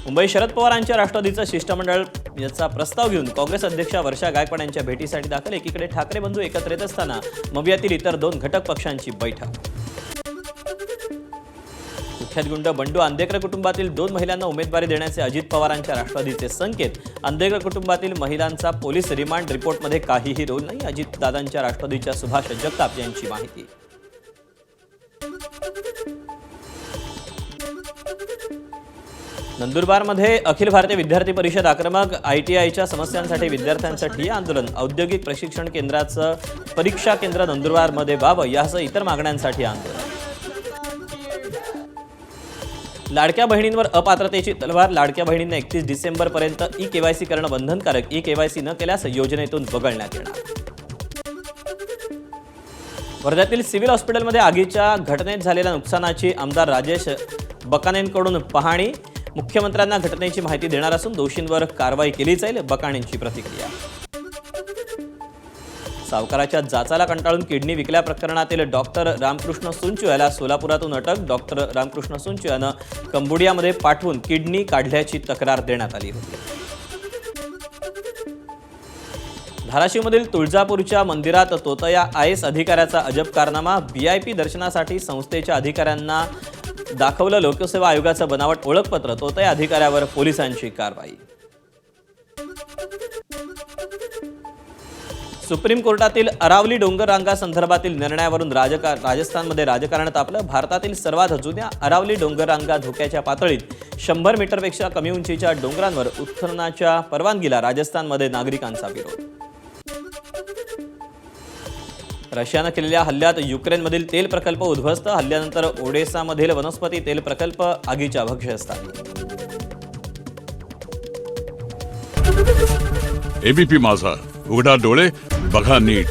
मुंबई शरद पवारांच्या राष्ट्रवादीचं शिष्टमंडळ याचा प्रस्ताव घेऊन काँग्रेस अध्यक्षा वर्षा गायकवाड यांच्या भेटीसाठी दाखल। एकीकडे ठाकरे बंधू एकत्र येत असताना मवियातील इतर दोन घटक पक्षांची बैठक। कुख्यात गुंड बंडू आंदेकर कुटुंबातील 2 महिलांना उमेदवारी देण्याचे अजित पवारांच्या राष्ट्रवादीचे संकेत। आंदेकर कुटुंबातील महिलांचा पोलीस रिमांड रिपोर्टमध्ये काहीही रोल नाही, अजित दादांच्या राष्ट्रवादीच्या सुभाष जगताप यांची माहिती। नंदुरबारमध्ये अखिल भारतीय विद्यार्थी परिषद आक्रमक। ITIच्या समस्यांसाठी विद्यार्थ्यांसाठी आंदोलन। औद्योगिक प्रशिक्षण केंद्राचं परीक्षा केंद्र नंदुरबारमध्ये व्हावं यासह इतर मागण्यांसाठी आंदोलन। लाडक्या बहिणींवर अपात्रतेची तलवार। लाडक्या बहिणींना 31 डिसेंबरपर्यंत ई-KYC करणं बंधनकारक। ई-KYC न केल्यास योजनेतून वगळण्यात येणार। वर्ध्यातील सिव्हिल हॉस्पिटलमध्ये आगीच्या घटनेत झालेल्या नुकसानाची आमदार राजेश बकानेंकडून पाहणी। मुख्यमंत्र्यांना घटनेची माहिती देणार असून दोषींवर कारवाई केली जाईल, बकानेंची प्रतिक्रिया। सावकाराच्या जाचाला कंटाळून किडनी विकल्या प्रकरणातील डॉक्टर रामकृष्ण सुंचू याला सोलापुरातून अटक। डॉक्टर रामकृष्ण सुंचू यानं कंबोडियामध्ये पाठवून किडनी काढल्याची तक्रार देण्यात आली होती। धाराशिवमधील तुळजापूरच्या मंदिरात तोतया IAS अधिकाऱ्याचा अजब कारनामा। VIP दर्शनासाठी संस्थेच्या अधिकाऱ्यांना दाखवलं लोकसेवा आयोगाचं बनावट ओळखपत्र। तोतया अधिकाऱ्यावर पोलिसांची कारवाई। सुप्रीम कोर्टातील अरावली डोंगररांगा संदर्भातील निर्णयावरून राजस्थानमध्ये राजकारण तापलं। भारतातील सर्वात जुन्या अरावली डोंगररांगा धोक्याच्या पातळीत 100 मीटरपेक्षा कमी उंचीच्या डोंगरांवर उत्खननाच्या परवानगीला राजस्थानमध्ये नागरिकांचा विरोध। रशियानं केलेल्या हल्ल्यात युक्रेनमधील तेल प्रकल्प उद्ध्वस्त। हल्ल्यानंतर ओडेसामधील वनस्पती तेल प्रकल्प आगीच्या भक्ष्यस्थानी। ABP माझा, उघडा डोळे बघा नीट।